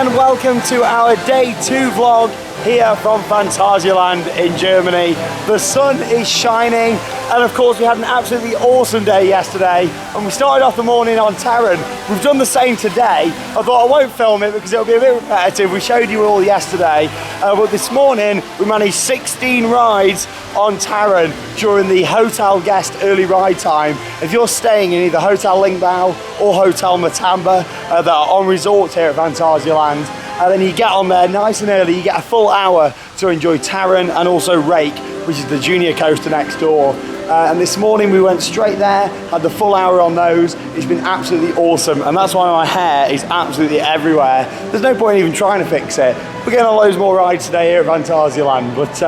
and welcome to our day 2 vlog here from Phantasialand in Germany. The sun is shining and of course we had an absolutely awesome day yesterday and we started off the morning on Terran. We've done the same today. I thought I won't film it because it'll be a bit repetitive. We showed you all yesterday, but this morning we managed 16 rides on Terran during the hotel guest early ride time. If you're staying in either Hotel Lingbao or Hotel Mamba that are on resorts here at Phantasialand, then you get on there nice and early. You get a full hour to enjoy Terran and also Rake, which is the junior coaster next door. And this morning we went straight there, had the full hour on those. It's been absolutely awesome, and that's why my hair is absolutely everywhere. There's no point in even trying to fix it. We're getting on loads more rides today here at Phantasialand, but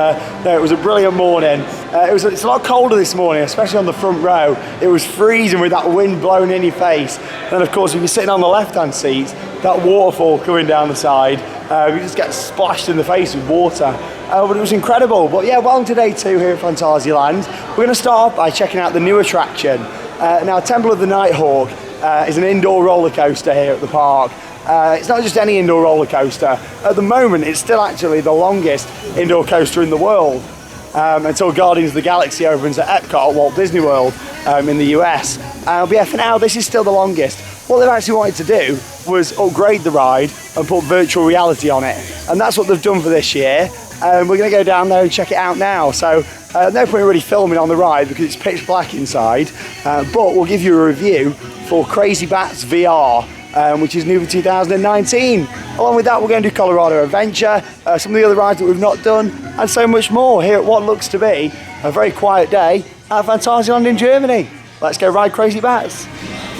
no, it was a brilliant morning. It's a lot colder this morning, especially on the front row. It was freezing with that wind blowing in your face. And of course, if you're sitting on the left-hand seats, that waterfall coming down the side, you just get splashed in the face with water. But it was incredible. But yeah, welcome to day 2 here at Phantasialand. We're going to start off by checking out the new attraction. Now, Temple of the Nighthawk is an indoor roller coaster here at the park. It's not just any indoor roller coaster. At the moment, it's still actually the longest indoor coaster in the world until Guardians of the Galaxy opens at Epcot at Walt Disney World in the US. But yeah, for now, this is still the longest. What they've actually wanted to do was upgrade the ride and put virtual reality on it. And that's what they've done for this year. We're going to go down there and check it out now. So no point really filming on the ride because it's pitch black inside. But we'll give you a review for Crazy Bats VR, which is new for 2019. Along with that, we're going to do Colorado Adventure, some of the other rides that we've not done, and so much more here at what looks to be a very quiet day at Phantasialand in Germany. Let's go ride Crazy Bats.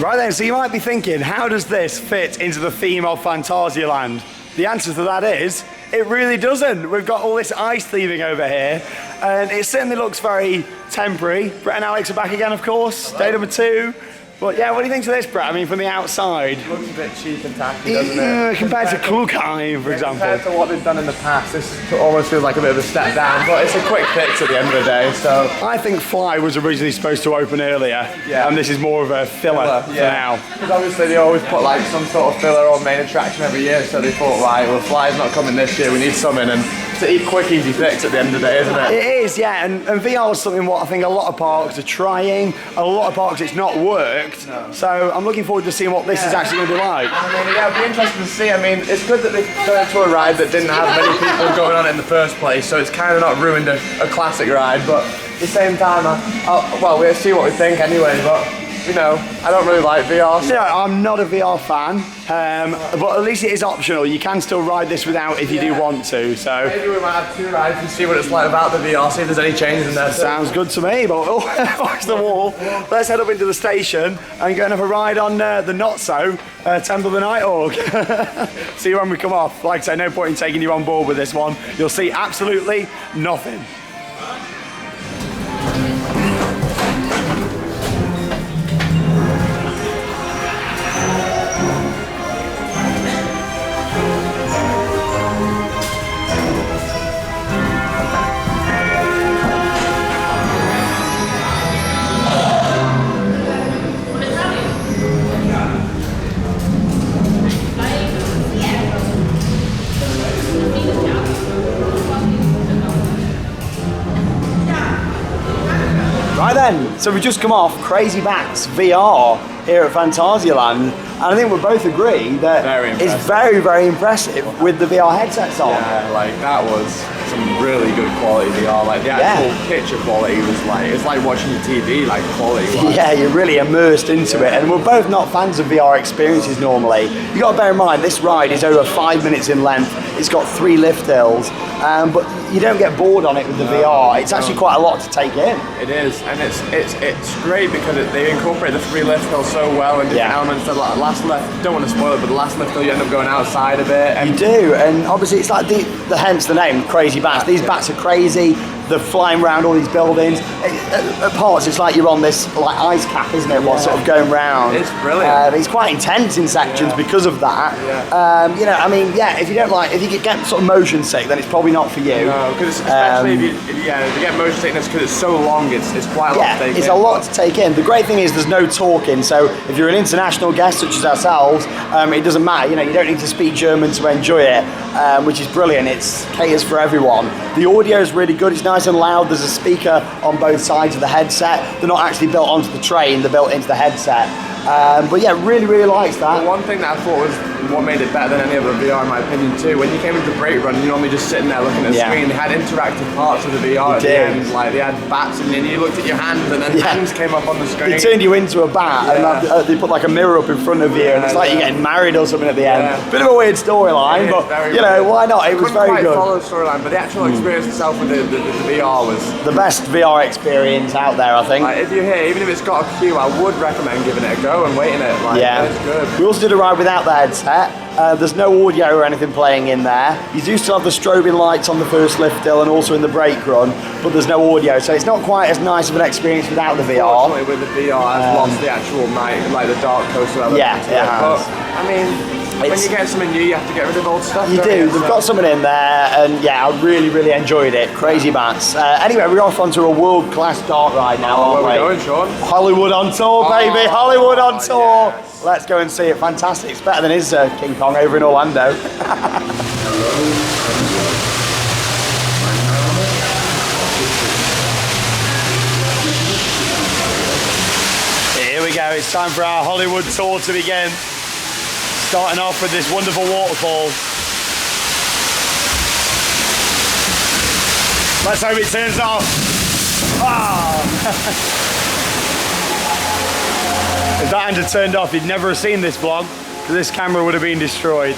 Right then, so you might be thinking, how does this fit into the theme of Phantasialand? The answer to that is, it really doesn't. We've got all this ice theming over here, and it certainly looks very temporary. Brett and Alex are back again, of course, day number 2. But yeah, what do you think of this, Brett? I mean, from the outside. It looks a bit cheap and tacky, doesn't it? Compared to Klugheim, for example. Compared to what they've done in the past, this almost feels like a bit of a step down, but it's a quick fix at the end of the day, so... I think Fly was originally supposed to open earlier, and this is more of a filler for now. Because obviously they always put like some sort of filler or main attraction every year, so they thought, right, well, Fly's not coming this year, we need something, and it's a quick, easy fix at the end of the day, isn't it? It is, yeah, and VR is something what I think a lot of parks are trying, and a lot of parks it's not worked, so I'm looking forward to seeing what this is actually going to be like. I mean, yeah, it'll be interesting to see. I mean, it's good that they've done it to a ride that didn't have many people going on it in the first place, so it's kind of not ruined a classic ride, but at the same time, well, we'll see what we think anyway, but, you know, I don't really like VR. So. No, I'm not a VR fan, but at least it is optional. You can still ride this without if you do want to, so... Maybe we might have 2 rides and see what it's like without the VR, see if there's any changes in there. Sounds good to me, but watch the wall. Let's head up into the station and go and have a ride on the not-so Temple of the Nighthawk. See you when we come off. Like I say, no point in taking you on board with this one. You'll see absolutely nothing. Right then, so we've just come off Crazy Bats VR here at Phantasialand, and I think we both agree that it's very, very impressive with the VR headsets on. Yeah, like that was some really good quality VR. Like the actual picture quality was like, it's like watching your TV, like quality wise. Yeah, you're really immersed into it, and we're both not fans of VR experiences normally. You got to bear in mind, this ride is over 5 minutes in length. It's got 3 lift hills, but you don't get bored on it with the VR. It's actually quite a lot to take in. It is, and it's great because they incorporate the 3 lift hills so well and different elements. The last lift, don't want to spoil it, but the last lift hill you end up going outside a bit. And you do, and obviously it's like the hence the name, Crazy Bats. These bats are crazy. they're flying around all these buildings. At parts, it's like you're on this like ice cap, isn't it? What's sort of going round. It's brilliant. It's quite intense in sections because of that. Yeah. You know, I mean, yeah, if you don't like, if you get sort of motion sick, then it's probably not for you. No, because especially if you get motion sickness because it's so long, it's quite a lot to take in. It's a lot to take in. The great thing is there's no talking, so if you're an international guest such as ourselves, it doesn't matter. You know, you don't need to speak German to enjoy it, which is brilliant. It's caters for everyone. The audio is really good. It's nice and loud. There's a speaker on both sides of the headset. They're not actually built onto the train. They're built into the headset. But yeah, really likes that. Well, one thing that I thought was what made it better than any other VR in my opinion too, when you came into the brake run, you're normally just sitting there looking at the screen. They had interactive parts of the VR at the end, like they had bats and then you looked at your hands and then hands came up on the screen. They turned you into a bat and they put like a mirror up in front of you and it's like you're getting married or something at the end. Bit of a weird storyline, but you know, why not? It was very good. Follow the storyline, but the actual experience itself with the VR was the best VR experience out there, I think. Like, if you're here, even if it's got a queue, I would recommend giving it a go and waiting it. Like, it's good. We also did a ride without the headset. There's no audio or anything playing in there. You do still have the strobing lights on the first lift hill and also in the brake run, but there's no audio, so it's not quite as nice of an experience without the VR. With the VR, I've lost the actual night, like the dark coaster element. Yeah, it has. But I mean, when you get something new, you have to get rid of old stuff. You do. They've got something in there, and yeah, I really enjoyed it. Crazy bats. Anyway, we're off onto a world-class dark ride now, aren't we? Where are we going, Sean? Hollywood on tour, baby. Hollywood on tour. Yes. Let's go and see it. Fantastic. It's better than his King Kong over in Orlando. Here we go. It's time for our Hollywood tour to begin. Starting off with this wonderful waterfall. Let's hope it turns off. If that hadn't turned off, you'd never have seen this vlog, because this camera would have been destroyed.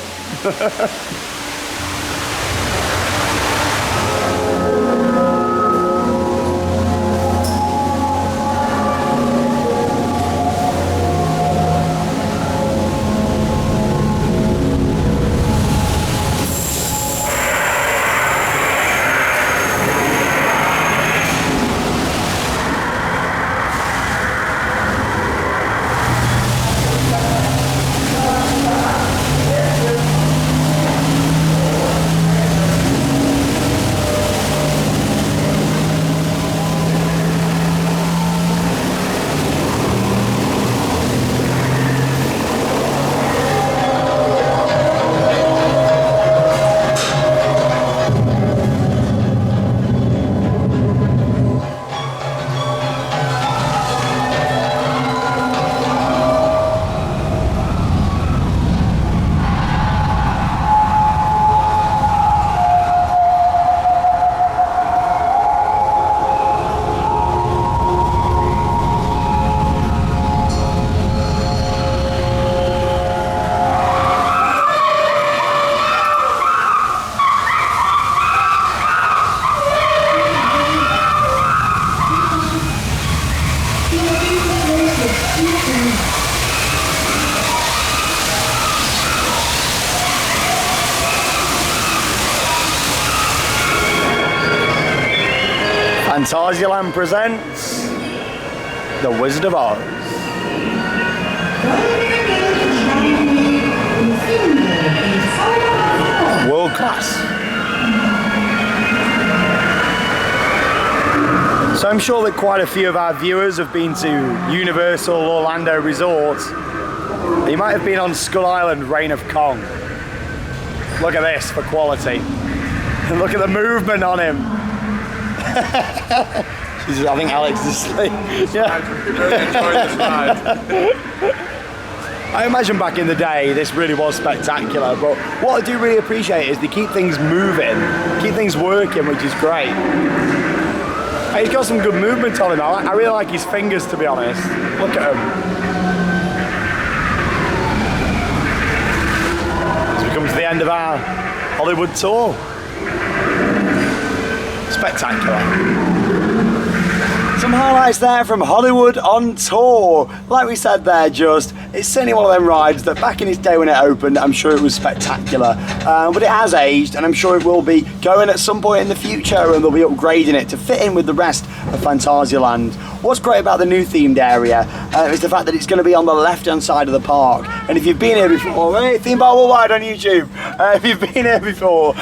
Phantasialand presents The Wizard of Oz. World class. So I'm sure that quite a few of our viewers have been to Universal Orlando Resorts. You might have been on Skull Island Reign of Kong. Look at this for quality. And look at the movement on him. I think Alex is asleep. I imagine back in the day this really was spectacular, but what I do really appreciate is they keep things moving, keep things working, which is great. And he's got some good movement on him. I really like his fingers, to be honest. Look at him. As we come to the end of our Hollywood tour. Spectacular. Some highlights there from Hollywood on Tour. Like we said there, it's certainly one of them rides that back in its day when it opened, I'm sure it was spectacular. But it has aged, and I'm sure it will be going at some point in the future, and they'll be upgrading it to fit in with the rest of Phantasialand. What's great about the new themed area is the fact that it's going to be on the left-hand side of the park. And if you've been here before, hey, Theme Park Worldwide on YouTube, if you've been here before,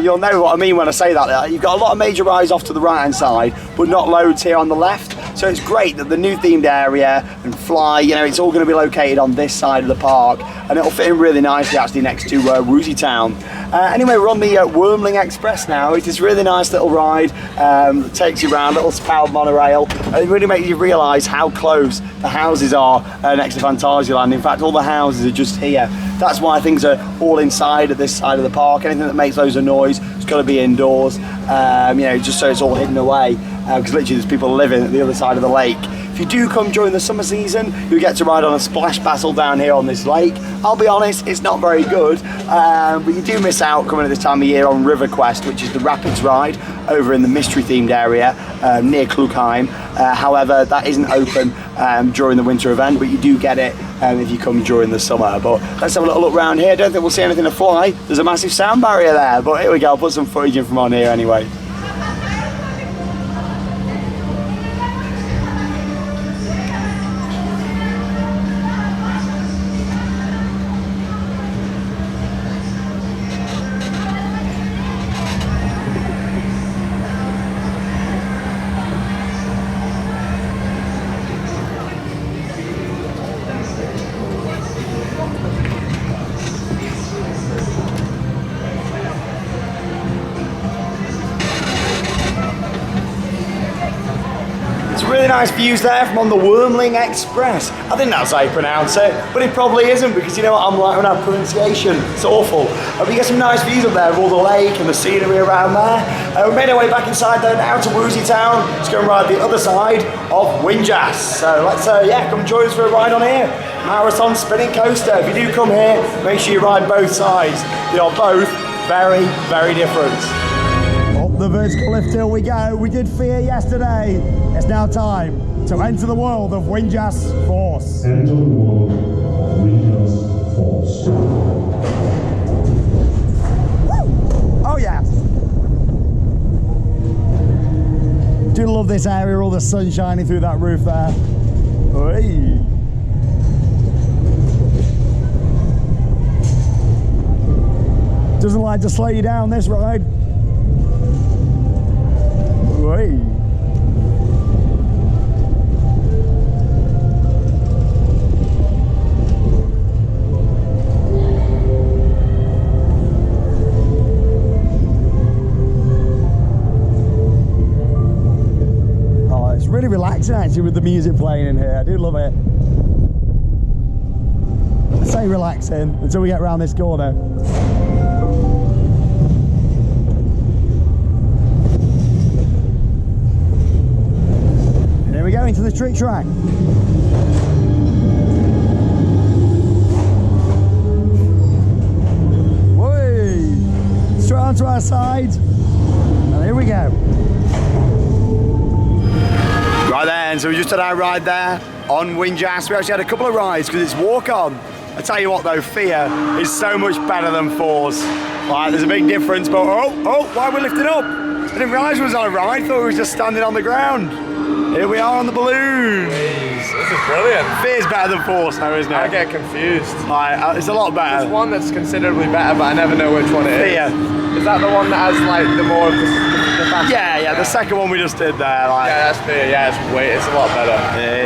you'll know what I mean when I say that. You've got a lot of major rides off to the right-hand side, but not loads here on the left. So it's great that the new themed area and Fly, it's all going to be located on this side of the park, and it'll fit in really nicely actually next to Woozy Town. Anyway, we're on the Twirling Express now. It's this really nice little ride that takes you around, little powered monorail, and it really makes you realise how close the houses are next to Phantasialand. In fact, all the houses are just here. That's why things are all inside at this side of the park. Anything that makes loads of noise, it's got to be indoors, just so it's all hidden away, because literally there's people living at the other side of the lake. If you do come during the summer season, you get to ride on a splash battle down here on this lake. I'll be honest, it's not very good, but you do miss out coming at this time of year on River Quest, which is the Rapids ride over in the mystery themed area near Klugheim. However, that isn't open during the winter event, but you do get it if you come during the summer. But let's have a little look around here. I don't think we'll see anything to fly. There's a massive sound barrier there, but here we go. I'll put some footage in from on here anyway. Really nice views there from on the Twirling Express. I think that's how you pronounce it, but it probably isn't, because you know what I'm like when I have pronunciation, it's awful. But you get some nice views up there of all the lake and the scenery around there. We made our way back inside though now to Woozy Town. Let's go and ride the other side of Windjass. So let's come join us for a ride on here. Marathon spinning coaster. If you do come here, make sure you ride both sides. They are both very, very different. Up the vertical lift hill we go. We did Fear yesterday. It's now time to enter the world of Windjass Force. Enter the world of Windjass Force. Woo! Oh yes. Do love this area, all the sun shining through that roof there. Hey. Doesn't like to slow you down, this ride. Hey. Oh, it's really relaxing actually with the music playing in here. I do love it. I say relaxing until we get around this corner. Here we go into the trick track. Whee! Straight onto our side. And here we go. Right then, so we just had our ride there on Windjass. We actually had a couple of rides because it's walk on. I tell you what though, Fear is so much better than Force. Right, there's a big difference, but why are we lifting up? I didn't realise it was on a ride, thought we were just standing on the ground. Here we are on the balloon. This is brilliant. Fear's better than Force though, isn't it? I get confused. Right, it's a lot better. There's one that's considerably better, but I never know which one it is. Fear. Is that the one that has like the more of the faster? Yeah, the second one we just did there. Like. Yeah, that's Fear. Yeah, it's a lot better.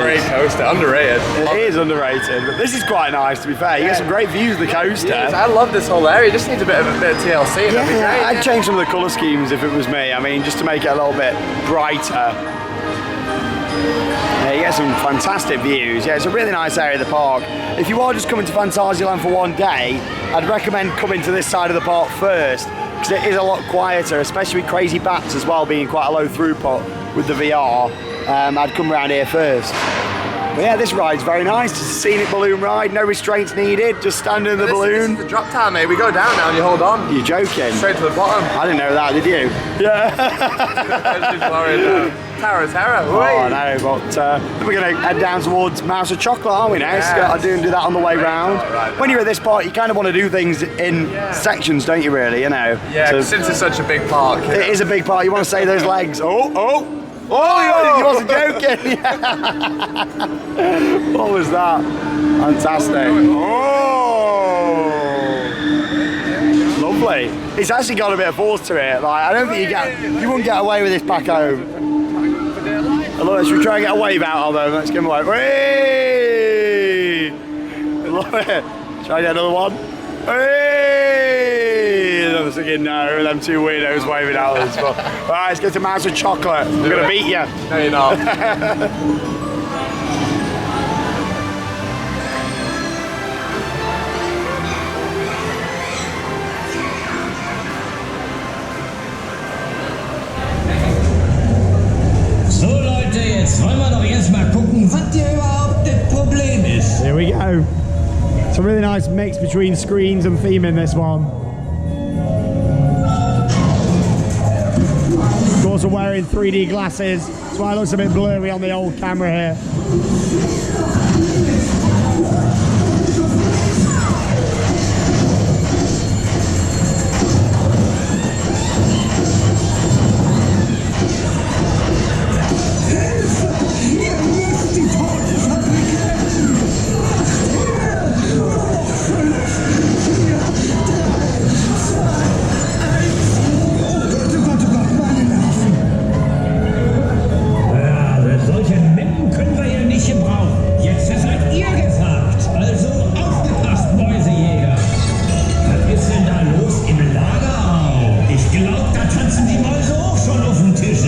Great coaster, underrated. It is underrated, but this is quite nice to be fair. You get some great views of the coaster. I love this whole area. It just needs a bit of TLC. That'd be great. I'd change some of the colour schemes if it was me. I mean, just to make it a little bit brighter. Yeah, you get some fantastic views. Yeah, it's a really nice area of the park. If you are just coming to Phantasialand for one day, I'd recommend coming to this side of the park first, because it is a lot quieter, especially with Crazy Bats as well being quite a low throughput with the VR. I'd come around here first. But yeah, this ride's very nice. It's a scenic balloon ride, no restraints needed, just stand in the balloon. This is the drop tower, mate. We go down now and you hold on. You're joking? Straight to the bottom. I didn't know that, did you? Yeah. Tower of Terror. Oh, I know, but we're going to head down towards Mouse of Chocolate, aren't we now? Yes. I do that on the way round. When you're at this park, you kind of want to do things in sections, don't you, really, you know? Yeah, So, since it's such a big park. it is a big park. You want to say those legs. Oh, he wasn't joking. What was that? Fantastic. Oh, lovely. It's actually got a bit of force to it. Like, I don't think you wouldn't get away with this back home. Look, should we try and get a wave out of them? Let's give them a wave. Whee! Love it. Try and get another one. Whee! And I'm thinking no, them two weirdos waving at us. But, all right, let's get to Mouse of Chocolate. I'm going to beat you. No, you're not. So Leute, jetzt wollen wir doch erstmal gucken, was hier überhaupt das Problem ist. Here we go. It's a really nice mix between screens and theme in this one. Of course, we're wearing 3D glasses, that's why it looks a bit blurry on the old camera here.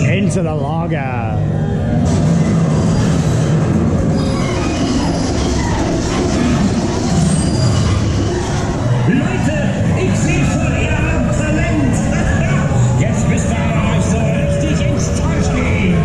Into the lager. Leute, ich sehe schon, ihr habt Talent. Jetzt müsst ihr euch so richtig ins Zeug gehen.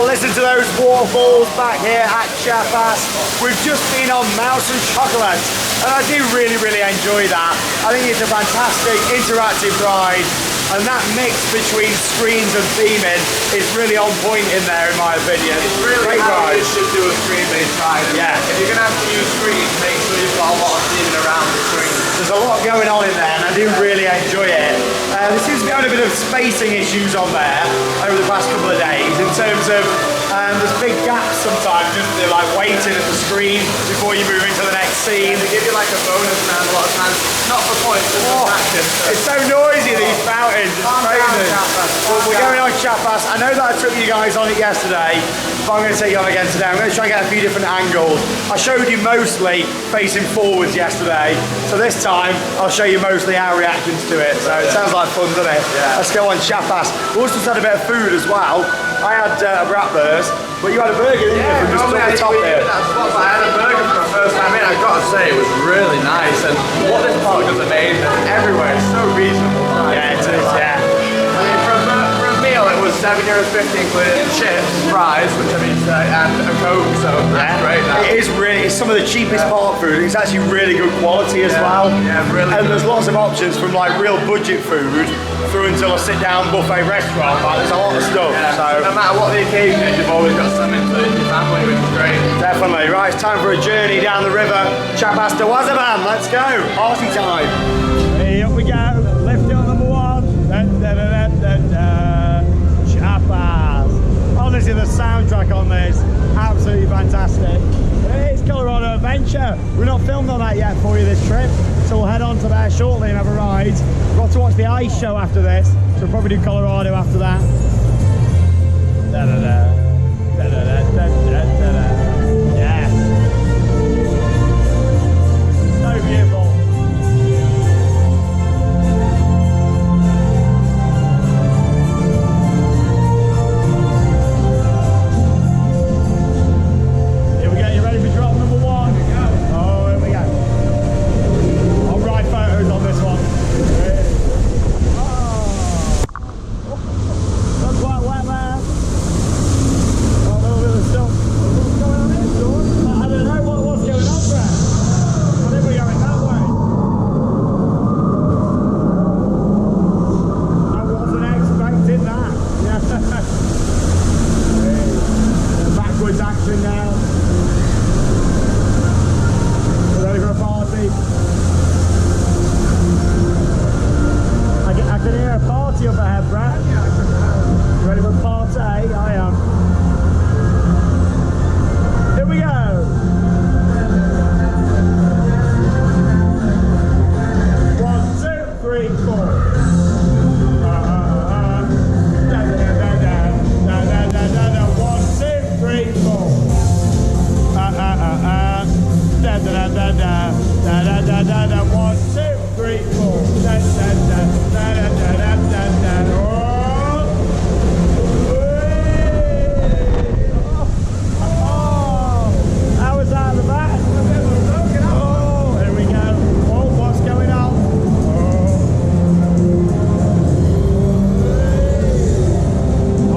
Listen to those waterfalls back here at Chiapas. We've just been on Mouse and Chocolate, and I do really enjoy that. I think it's a fantastic interactive ride, and that mix between screens and theming is really on point in there, in my opinion. It's really great how ride. you should do a screen-based ride. Yeah. If you're going to have to use screens, make sure you've got a lot of theming around the screen. There's a lot going on in there, and I do really enjoy it. There seems to be having a bit of spacing issues on there over the past couple of days in terms of there's big gaps sometimes, just like waiting at the screen before you move into the next scene. They give you like a bonus round a lot of times, not for points, just for action. It's so noisy, these fountains, it's crazy. Well, we're going on Chiapas. I know that I took you guys on it yesterday, but I'm going to take you on again today. I'm going to try and get a few different angles. I showed you mostly facing forwards yesterday, so this time I'll show you mostly our reactions to it. So it sounds like fun, doesn't it? Yeah. Let's go on Chiapas. We also had a bit of food as well. I had a bratwurst, but you had a burger, didn't you? From just normally on the top there. I had a burger for the first time in. I've got to say, it was really nice. And what this park does amazing everywhere. It's so reasonable. Yeah, it is, yeah. I mean, for a meal, it was €7.50 including chips, fries, which I mean, and a Coke, so that's great. It is really, it's some of the cheapest park food. It's actually really good quality as well. Yeah, really And good. there's lots of options from like real budget food through until a sit-down buffet restaurant. Like, there's a lot of stuff. Yeah, So no matter what the occasion is, you've always got something for your family, which is great. definitely. Right, it's time for a journey down the river. Chapasta Wazaban, let's go. Party time. Hey, up we go. Lift hill number 1. Da, da, da, da, da. Chapas. Honestly, the soundtrack on this, absolutely fantastic. It's Colorado Adventure. We're not filmed on that yet for you this trip, so we'll head on to there shortly and have a ride. We've got to watch the ice show after this, so we'll probably do Colorado after that. Da, da, da. Da, da, da, da, da, da, da. Yeah. So beautiful. Here we go, you ready for drop number 1? Oh, here we go. I'll ride photos on this one. Oh. Looks quite wet there. Oh, a little bit of stuff. What's going on here, George? I don't know what's going on there. I think we're going that way. I wasn't expecting that. Yeah. Backwards action now. We're ready for a party. I can hear a party up ahead, Brad. You ready for a party? I am. Here we go. 1, 2, 3, 4. Da, da, da, da, da, da, da, da, da. 1, 2, 3, 4. Da, da, da, da, da, da, da, da, da. 1, 2, 3, 4. Da, da, da, da, da, da, da, da. Oh, how was that at the back? Oh, here we go. Oh, what's going on? Oh.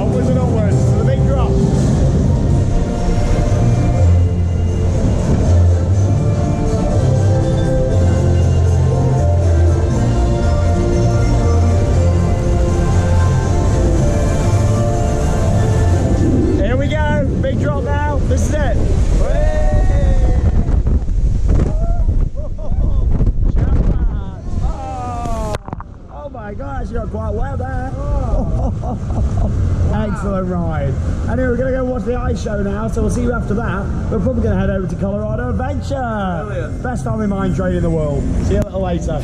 Onwards and onwards to the big drop. Here we go, big drop now. This is it. Oh my gosh, you got quite well there. Excellent ride. Anyway, we're going to go watch the ice show now, so we'll see you after that. We're probably going to head over to Colorado Adventure. Brilliant. Best family mine train in the world. See you a little later.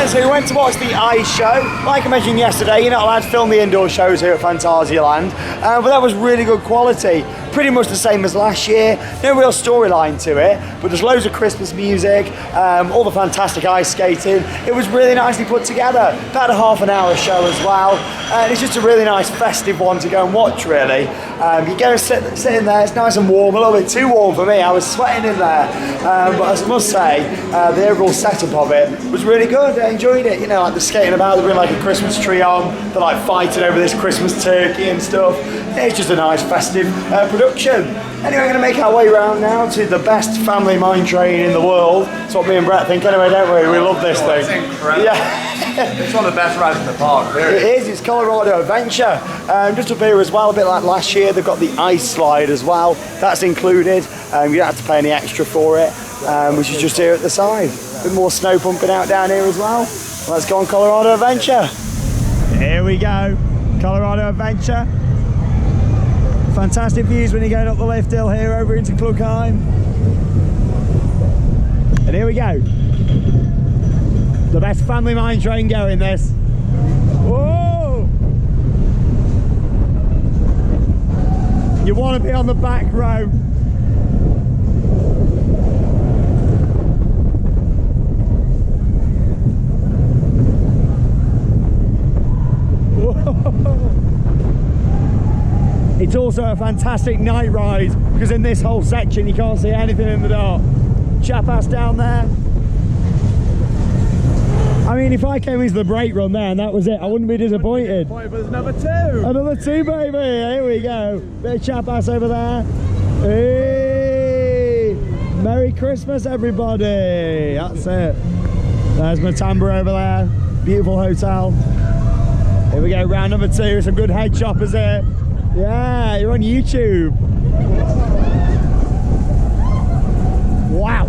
So we went to watch the ice show. Like I mentioned yesterday, you're not allowed to film the indoor shows here at Phantasialand, but that was really good quality. Pretty much the same as last year. No real storyline to it, but there's loads of Christmas music, all the fantastic ice skating. It was really nicely put together. About a half an hour show as well. And it's just a really nice festive one to go and watch, really. You go and sit in there, it's nice and warm, a little bit too warm for me. I was sweating in there. But I must say, the overall setup of it was really good. I enjoyed it. You know, like the skating about, they bring like a Christmas tree on, they're like fighting over this Christmas turkey and stuff. It's just a nice festive production. introduction. Anyway, we're going to make our way around now to the best family mine train in the world. That's what me and Brett think anyway, don't we? We love this thing. It's incredible. Yeah. It's one of the best rides in the park, really. It is, it's Colorado Adventure. Just up here as well, a bit like last year, they've got the ice slide as well. That's included. You don't have to pay any extra for it, which is just here at the side. A bit more snow pumping out down here as well. Let's go on Colorado Adventure. Here we go, Colorado Adventure. Fantastic views when you're going up the lift hill here over into Klugheim. And here we go. The best family mine train going, this. Whoa! You want to be on the back row. It's also a fantastic night ride because in this whole section you can't see anything in the dark. Chapass down there. I mean, if I came into the brake run there and that was it, I wouldn't be disappointed. But there's number 2. Another 2, baby. Here we go. Bit of Chapass over there. Hey! Merry Christmas, everybody. That's it. There's Matamba over there. Beautiful hotel. Here we go, round number 2. Some good head choppers here. Yeah, you're on YouTube. Wow.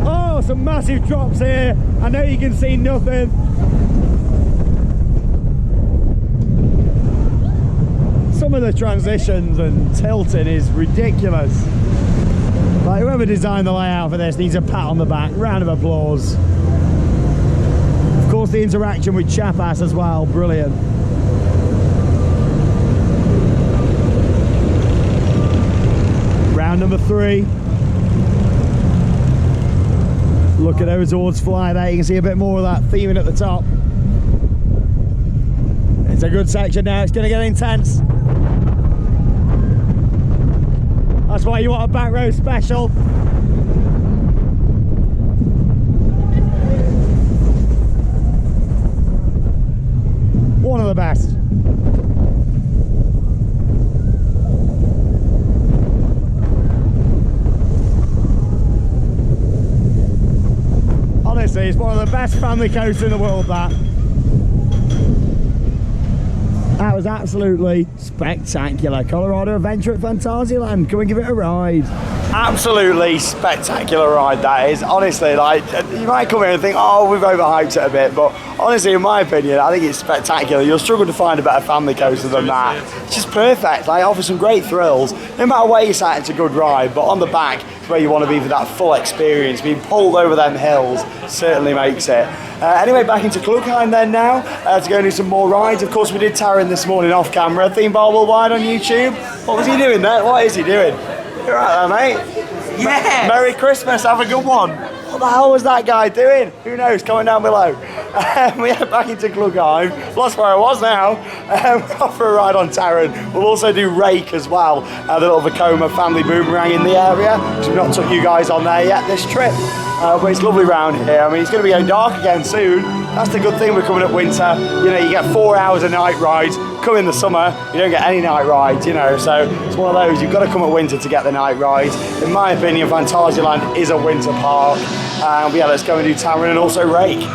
Oh, some massive drops here. I know you can see nothing. Some of the transitions and tilting is ridiculous. Like, whoever designed the layout for this needs a pat on the back. Round of applause. Of course, the interaction with Chapass as well, brilliant. Round number 3. Looking over towards Fly there, you can see a bit more of that theming at the top. It's a good section now, it's going to get intense. That's why you want a back row special. One of the best. Honestly, it's one of the best family coasters in the world, that. That was absolutely spectacular. Colorado Adventure at Phantasialand. Come and give it a ride. Absolutely spectacular ride that is. Honestly, like, you might come here and think, oh, we've overhyped it a bit, but honestly, in my opinion, I think it's spectacular. You'll struggle to find a better family coaster than that. It's just perfect. Like, it offers some great thrills. No matter where you sat, it's a good ride, but on the back, it's where you want to be for that full experience. Being pulled over them hills certainly makes it. Anyway, back into Klugheim then now, to go and do some more rides. Of course, we did Taron this morning off camera. Theme Bar Worldwide on YouTube. What was he doing there? What is he doing? You're right there, mate. Yeah. Merry Christmas, have a good one. What the hell was that guy doing? Who knows? Comment down below. We head back into Klugheim. Lost where I was now. We're off for a ride on Taron. We'll also do Rake as well, the little Vekoma family boomerang in the area, because we've not took you guys on there yet this trip. But it's lovely round here. I mean, it's going to be going dark again soon. That's the good thing we're coming up winter. You know, you get 4 hours of night rides. Come in the summer, you don't get any night rides, you know, so it's one of those, you've got to come at winter to get the night rides. In my opinion, Phantasialand is a winter park. But yeah, let's go and do Taron and also Rake.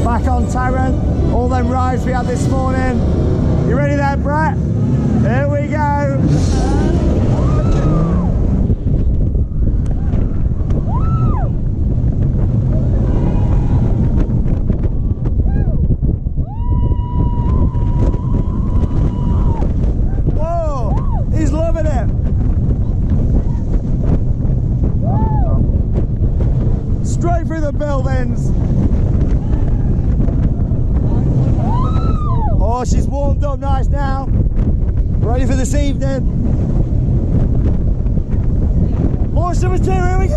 Back on Taron, all them rides we had this morning. You ready there, Brett? Here we go. Whoa, he's loving it. Straight through the buildings. up nice now. Ready for this evening. Launch number 2, here we go.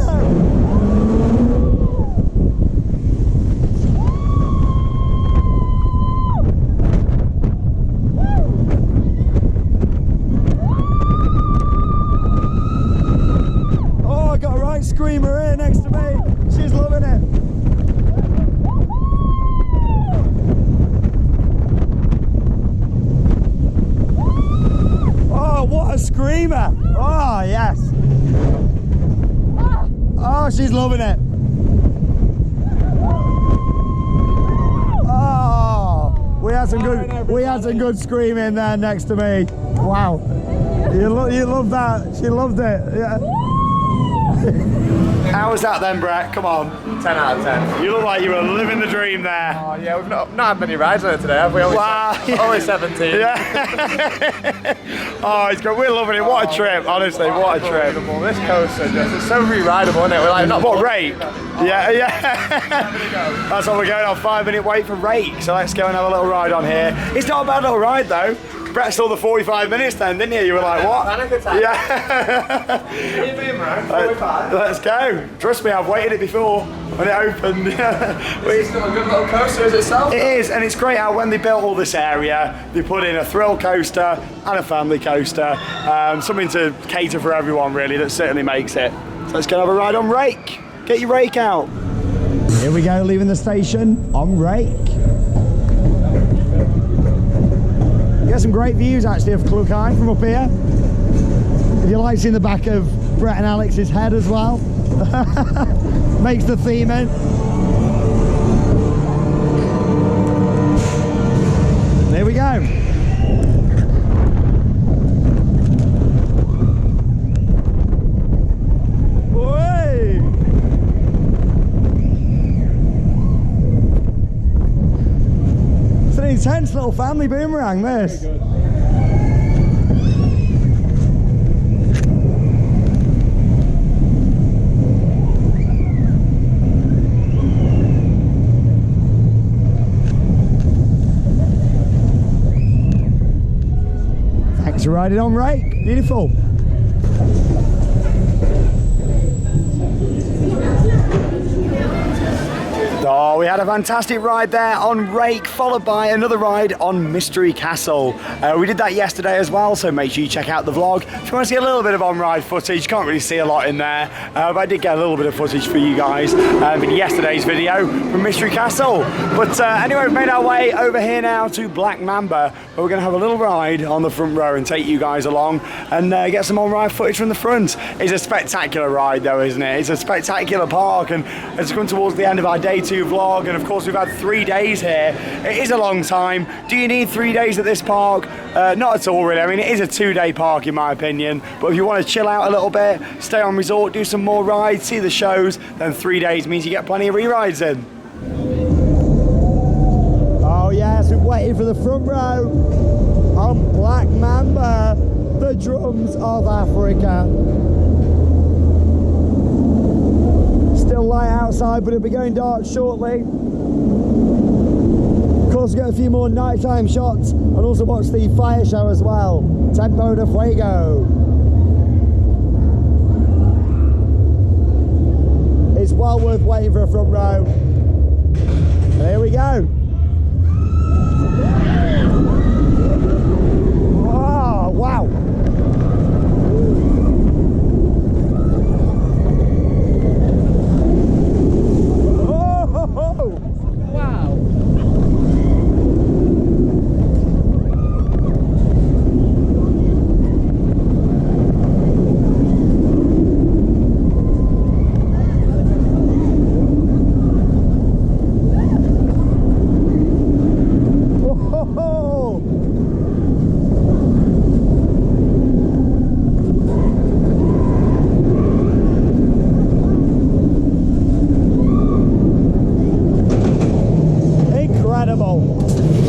Oh, I got a right screamer here next to me. She's loving it. Oh, what a screamer. Oh, yes. Oh, she's loving it. Oh, we had some good screaming there next to me. Wow. You love that. She loved it. Yeah. How was that then, Brett? Come on. 10 out of 10. You look like you were living the dream there. Oh yeah, we've not had many rides on it today, have we? Only, only 17. Yeah. Oh, it's good. We're loving it. What a trip, honestly. What a trip. This coaster it's so re-rideable, isn't it? We're like, not what, Rake? Yeah, yeah. That's what we're going on. 5-minute wait for Rake. So let's go and have a little ride on here. It's not a bad little ride though. Brett saw the 45 minutes then, didn't you? You were like, what? Panic attack. Yeah. Let's go. Trust me, I've waited it before when it opened. It's still a good little coaster as itself. It is, and it's great how when they built all this area, they put in a thrill coaster and a family coaster. Something to cater for everyone, really, that certainly makes it. So let's go have a ride on Rake. Get your Rake out. Here we go, leaving the station on Rake. You get some great views actually of Klukai from up here. If you like seeing the back of Brett and Alex's head as well. Makes the theme in. There we go. Whey! It's an intense little family boomerang, this. Thanks for riding on Rake. Beautiful. Oh, we had a fantastic ride there on Rake, followed by another ride on Mystery Castle. We did that yesterday as well, so make sure you check out the vlog. If you want to see a little bit of on-ride footage, you can't really see a lot in there, but I did get a little bit of footage for you guys in yesterday's video from Mystery Castle. But anyway, we've made our way over here now to Black Mamba, where we're going to have a little ride on the front row and take you guys along and get some on-ride footage from the front. It's a spectacular ride though, isn't it? It's a spectacular park, and it's come towards the end of our day 2 vlog, and of course we've had 3 days here. It is a long time. Do you need 3 days at this park? Not at all really. I mean, it is a 2-day park in my opinion, but if you want to chill out a little bit, stay on resort, do some more rides, see the shows, then 3 days means you get plenty of re-rides in. Oh yes, we're waiting for the front row on Black Mamba, the drums of Africa. Still light outside, but it'll be going dark shortly. Of course, we'll get a few more nighttime shots and also watch the fire show as well. Tempo de Fuego. It's well worth waiting for a front row. And here we go. Oh, wow.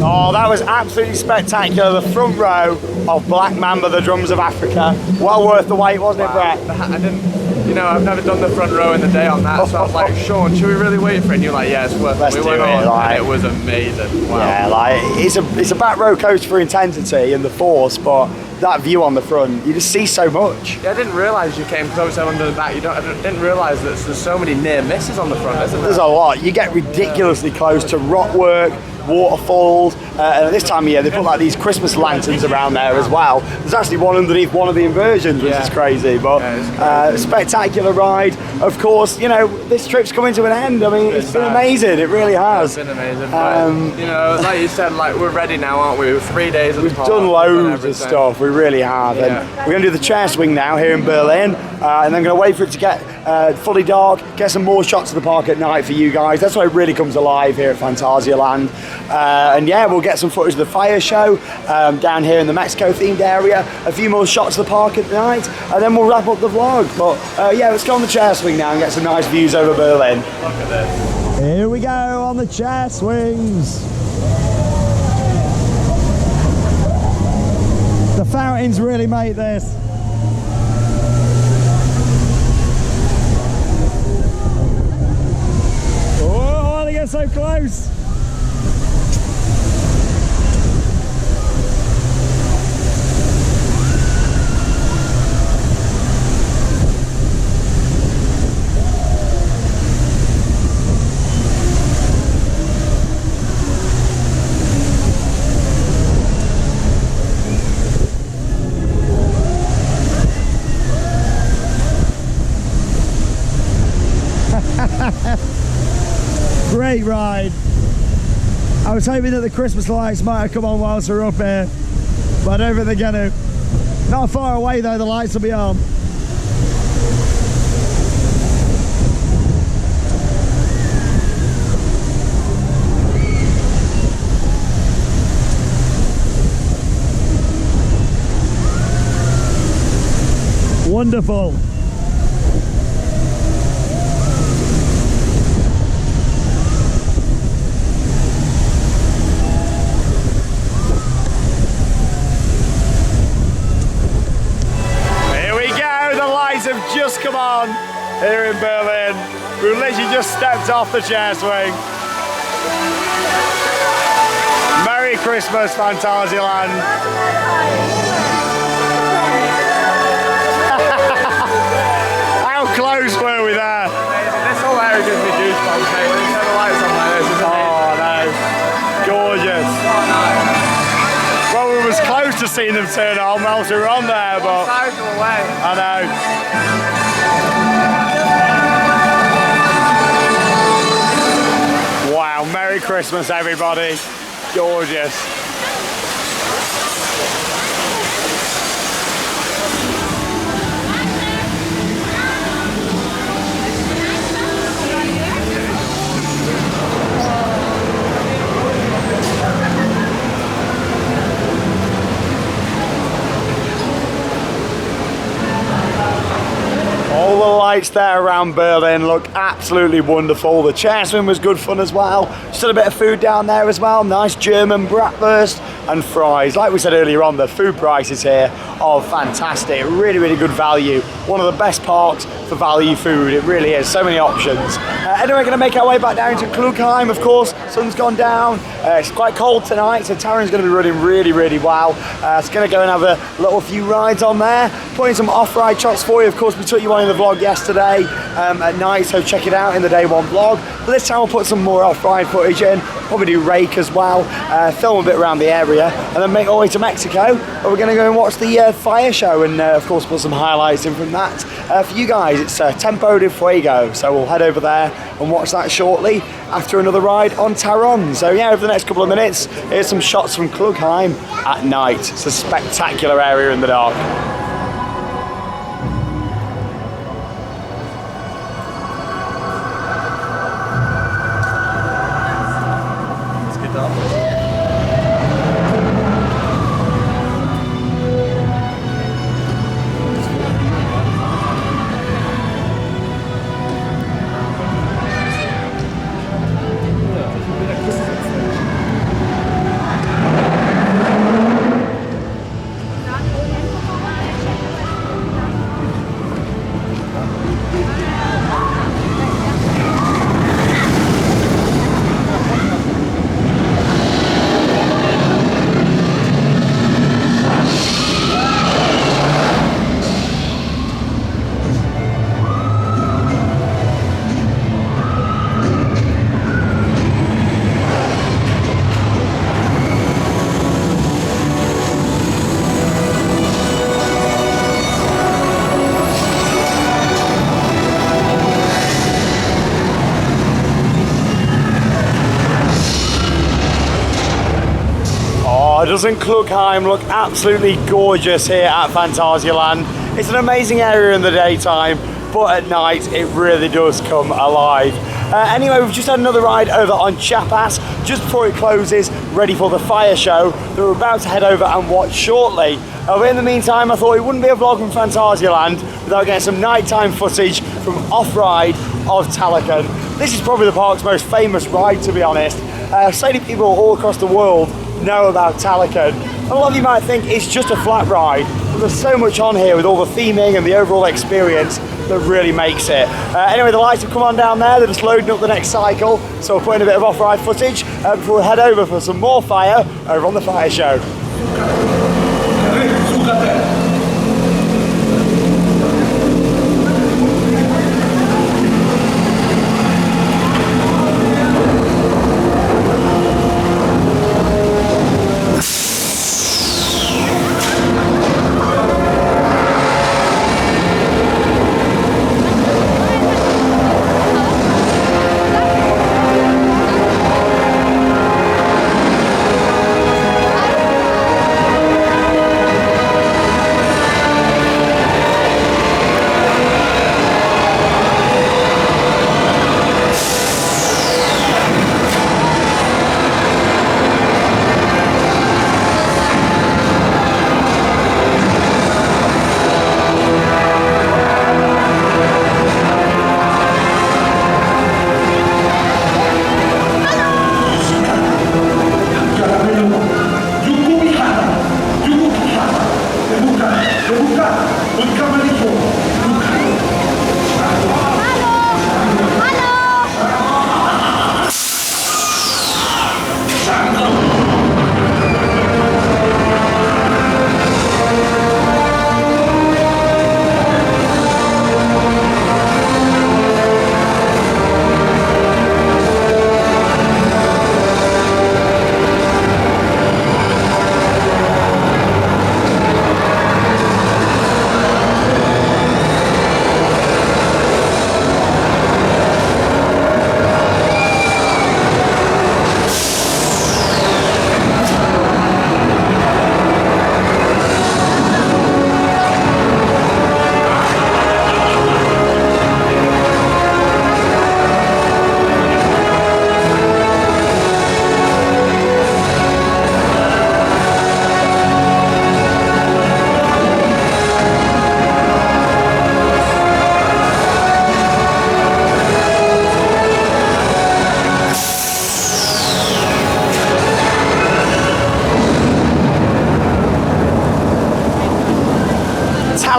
Oh, that was absolutely spectacular. The front row of Black Mamba, the drums of Africa. Well worth the wait, wasn't it, Brett? I didn't you know, I've never done the front row in the day on that, so I was like, Sean, should we really wait for it? And you're like, yeah, it's worth it. Let's We do went it, on, like- and it was amazing. Wow. Yeah, like it's a back row coaster for intensity and the force, but that view on the front, you just see so much. Yeah, I didn't realise you came closer under the back. I didn't realise that there's so many near misses on the front, isn't there? There's a lot. You get ridiculously close to rock work, waterfalls, and at this time of year they put like these Christmas lanterns around there as well. There's actually one underneath one of the inversions, which Yeah. is crazy, but Yeah, it's crazy. spectacular ride. Of course, you know, this trip's coming to an end. I mean, it's been amazing, it really has. It's been amazing. But, you know, like you said, like we're ready now, aren't we? We're 3 days of We've done loads of stuff, we really have. Yeah. And we're going to do the chair swing now here in Berlin, and then going to wait for it to get fully dark, get some more shots of the park at night for you guys. That's why it really comes alive here at Phantasialand. And yeah, we'll get some footage of the fire show down here in the Mexico themed area, a few more shots of the park at night, and then we'll wrap up the vlog. But yeah, let's go on the chair swing now and get some nice views over Berlin. Look at this. Here we go on the chair swings. The fountains really make this. Oh, I want to get so close. Great ride. I was hoping that the Christmas lights might have come on whilst we're up here, but I don't think they're going to. Not far away though, the lights will be on. Wonderful. Have just come on here in Berlin. We've literally just stepped off the chair swing. Merry Christmas, Phantasialand. How close were we there? This whole area gives me goosebumps, mate. When you turn the lights on like this, it's amazing. Oh no, gorgeous. Oh, no. Well, we was close to seeing them turn on whilst we were on there, but Size them away. I know. Wow, Merry Christmas everybody. Gorgeous. All the lights there around Berlin look absolutely wonderful. The chair swing was good fun as well. Still a bit of food down there as well. Nice German bratwurst and fries. Like we said earlier on, the food prices here are fantastic. Really, really good value. One of the best parks for value food. It really is. So many options. Anyway, we're going to make our way back down to Klugheim, of course. Sun's gone down. It's quite cold tonight, so Taryn's going to be running really, really well. It's going to go and have a little few rides on there. Putting some off-ride shots for you. Of course, we took you on in the vlog yesterday at night, so check it out in the day one vlog. But this time we'll put some more off-ride footage in. Probably do rake as well. Film a bit around the area, and then make our way to Mexico. But we're going to go and watch the fire show, and of course put some highlights in from that. For you guys, it's Tempo de Fuego, so we'll head over there and watch that shortly after another ride on Taron. So yeah, over the next couple of minutes, here's some shots from Klugheim at night. It's a spectacular area in the dark. doesn't Klugheim look absolutely gorgeous here at Phantasialand? It's an amazing area in the daytime, but at night it really does come alive. Anyway, we've just had another ride over on Chapas just before it closes, ready for the fire show that we're about to head over and watch shortly. But in the meantime, I thought it wouldn't be a vlog from Phantasialand without getting some nighttime footage from off-ride of Talican. This is probably the park's most famous ride, to be honest. So many people all across the world know about Talican. A lot of you might think it's just a flat ride, but there's so much on here with all the theming and the overall experience that really makes it. Anyway, the lights have come on down there, they're just loading up the next cycle, so we're putting a bit of off-ride footage before we head over for some more fire over on the fire show.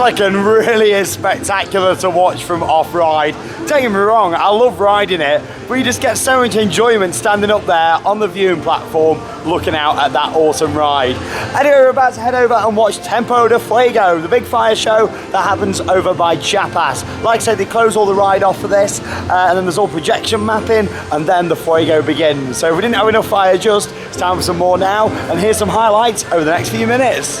Talican really is spectacular to watch from off-ride. Don't get me wrong, I love riding it, but you just get so much enjoyment standing up there on the viewing platform looking out at that awesome ride. Anyway, we're about to head over and watch Tempo de Fuego, the big fire show that happens over by Chiapas. Like I said, they close all the ride off for this, and then there's all projection mapping, and then the Fuego begins. So if we didn't have enough fire just, it's time for some more now, and here's some highlights over the next few minutes.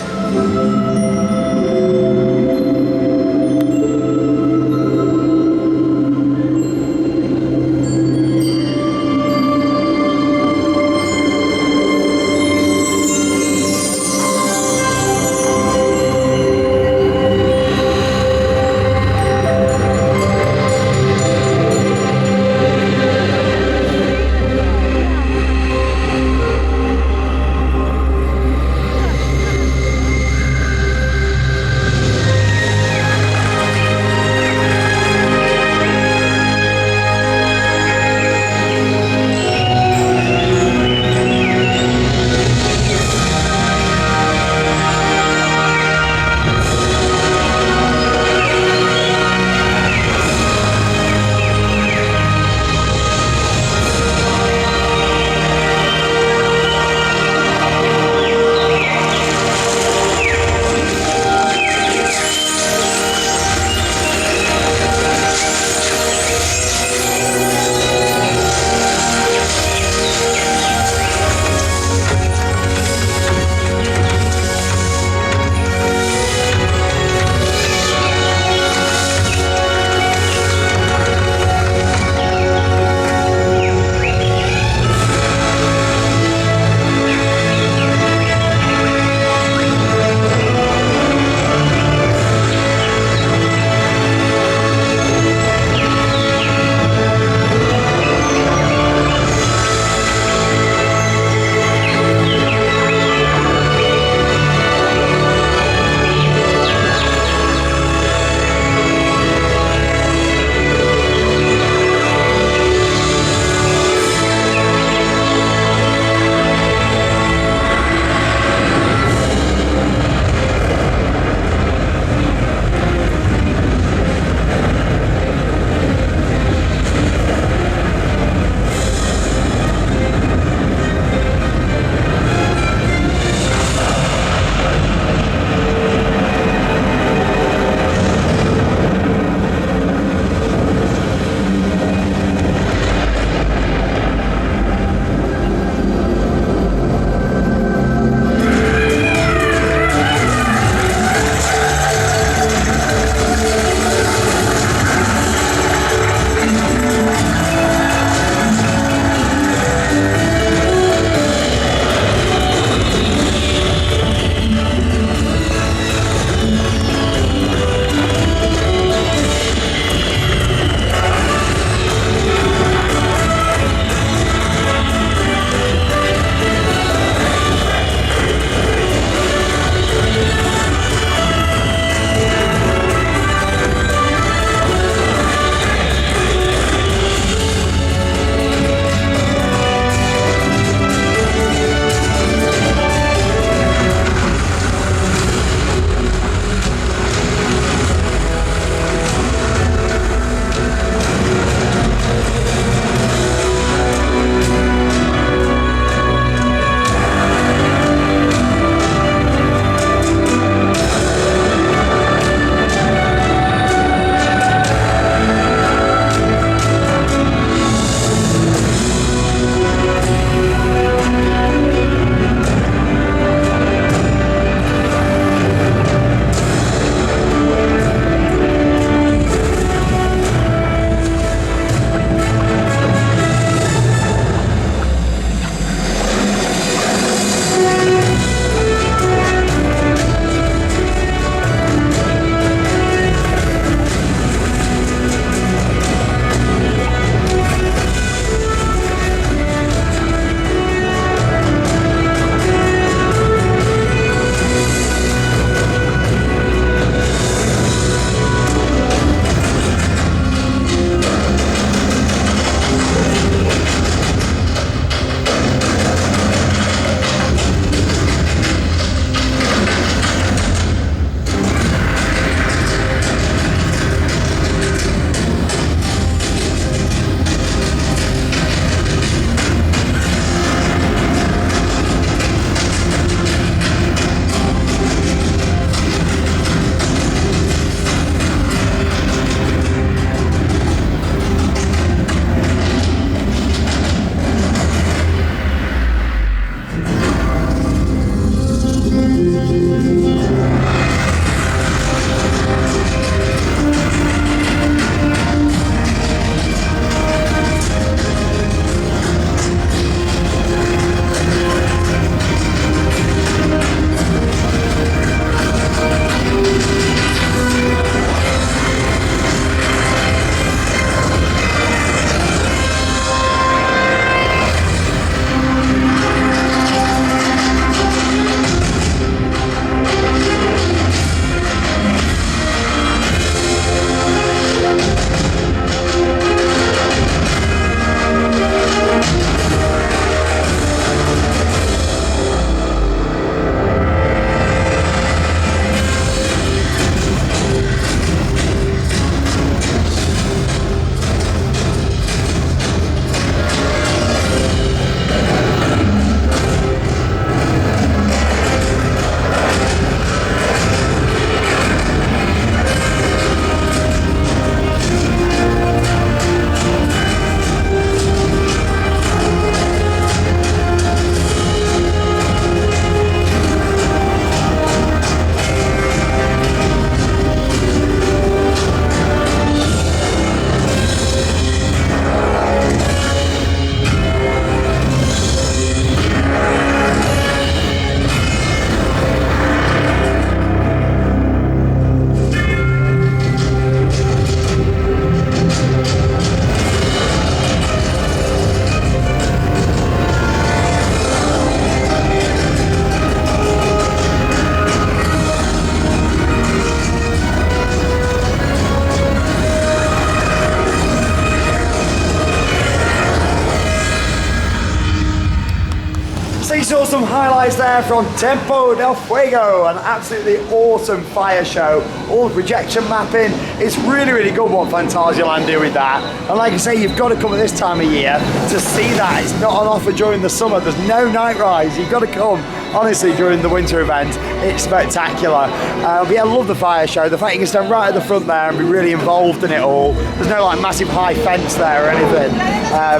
some highlights there from Tempo del Fuego, an absolutely awesome fire show. All the projection mapping, it's really, really good what Phantasialand do with that. And like I say, you've got to come at this time of year to see that. It's not on offer during the summer. There's no night rides. You've got to come, honestly, during the winter event. It's spectacular. But yeah, I love the fire show. The fact you can stand right at the front there and be really involved in it all. There's no like massive high fence there or anything.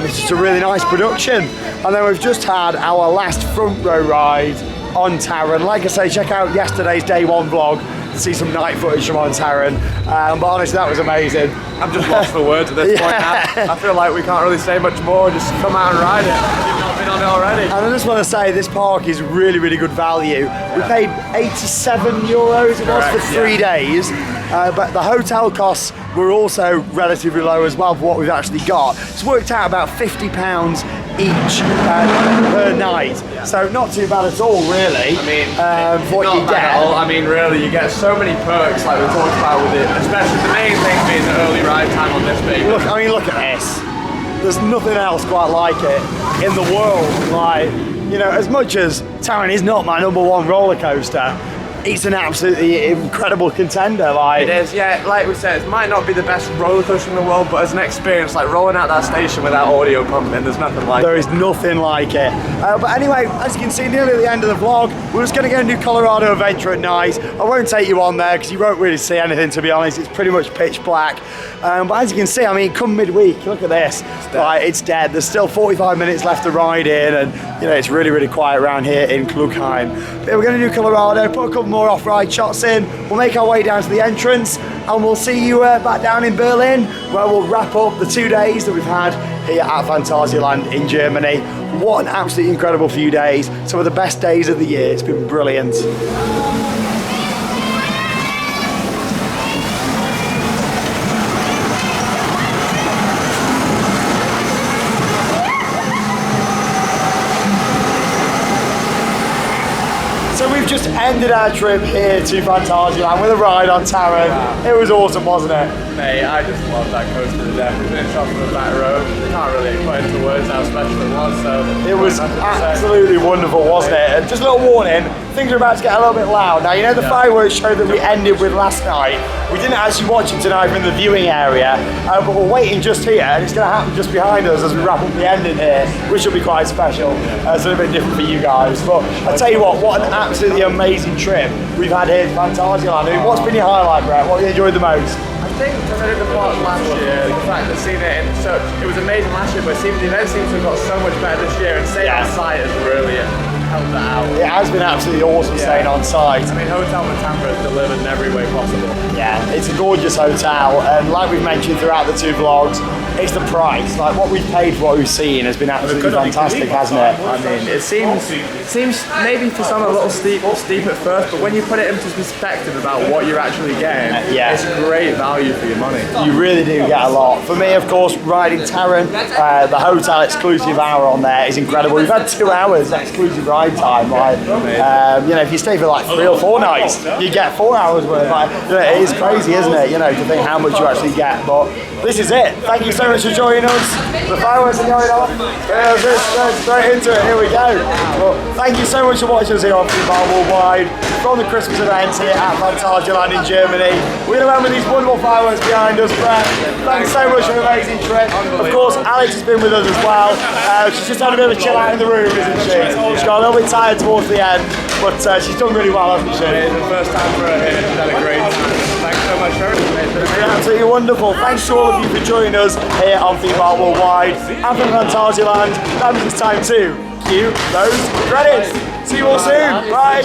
It's just a really nice production. And then we've just had our last front row ride on Taron. Like I say, check out yesterday's day one vlog to see some night footage from on Taron. But honestly, that was amazing. I'm just lost for words at this point now. I feel like we can't really say much more, just come out and ride it. You've not been on it already. And I just want to say this park is really, really good value. We paid €87 it was for 3 days. But the hotel costs were also relatively low as well for what we've actually got. It's worked out about £50 each per night. So not too bad at all, really. I mean, for what you not bad get. at all. I mean, really, you get so many perks like we talked about with it, especially the main thing being the early ride time on this baby. Look, I mean, look at this. There's nothing else quite like it in the world. Like, you know, as much as Taron is not my #1 roller coaster, it's an absolutely incredible contender. Like, it is, yeah, like we said, it might not be the best roller coaster in the world, but as an experience, like rolling out that station without audio pumping, there's nothing like there it. is nothing like it. But anyway, as you can see nearly at the end of the vlog, we're just going to get a new Colorado adventure at night. I won't take you on there because you won't really see anything, to be honest. It's pretty much pitch black. But as you can see, I mean, come midweek, look at this. It's dead. There's still 45 minutes left to ride in, and you know, it's really, really quiet around here in Klugheim. But yeah, we're going to do Colorado, put a couple more off-ride shots in. We'll make our way down to the entrance, and we'll see you back down in Berlin, where we'll wrap up the 2 days that we've had here at Phantasialand in Germany. What an absolutely incredible few days. Some of the best days of the year. It's been brilliant. So we've just ended our trip here to Phantasialand with a ride on Taron. Wow. It was awesome, wasn't it? Mate, I just love that coaster to death. We finished off on the back road. Can't really put into words how special it was. So it was absolutely wonderful, wasn't it? And just a little warning, things are about to get a little bit loud. Now, you know the fireworks show that we ended with last night? We didn't actually watch it tonight from the viewing area, but we're waiting just here, and it's going to happen just behind us as we wrap up the ending here, which will be quite special. It's a little bit different for you guys. But I tell you what an absolutely amazing trip we've had here at Phantasialand. I mean, what's been your highlight, Brett? What have you enjoyed the most? I think because I did the park last year, the fact that seeing it in such, it was amazing last year, but the event seems to have got so much better this year, and staying on site has really helped that out. It has been absolutely awesome staying on site. I mean, Hotel Matamba has delivered in every way possible. Yeah, it's a gorgeous hotel, and like we've mentioned throughout the 2 vlogs, it's the price. Like what we've paid for what we've seen has been absolutely fantastic, hasn't it? I mean, it seems maybe for some a little steep at first, but when you put it into perspective about what you're actually getting, it's great value for your money. You really do get a lot. For me, of course, riding Taron, the hotel exclusive hour on there is incredible. We've had 2 hours exclusive ride time. Like, you know, if you stay for like 3 or 4 nights, you get 4 hours worth. Like, you know, it is crazy, isn't it? You know, to think how much you actually get. But this is it. Thank you so much for joining us. The fireworks are going off. Let's straight into it. Here we go. Well, thank you so much for watching us here on Feedback Worldwide from the Christmas event here at Phantasialand in Germany. We're going to remember these wonderful fireworks behind us, Brett. Thanks so much for an amazing trip. Of course, Alex has been with us as well. She's just had a bit of a chill out in the room, isn't she? She got a little bit tired towards the end, but she's done really well, hasn't she? It's the first time for her here. She's had a great time. Thanks so much for everything. It's been absolutely wonderful. Thanks to all of you for joining us here on Feedback Worldwide and from Phantasialand. That means it's time to cue those credits. See you all soon. Bye.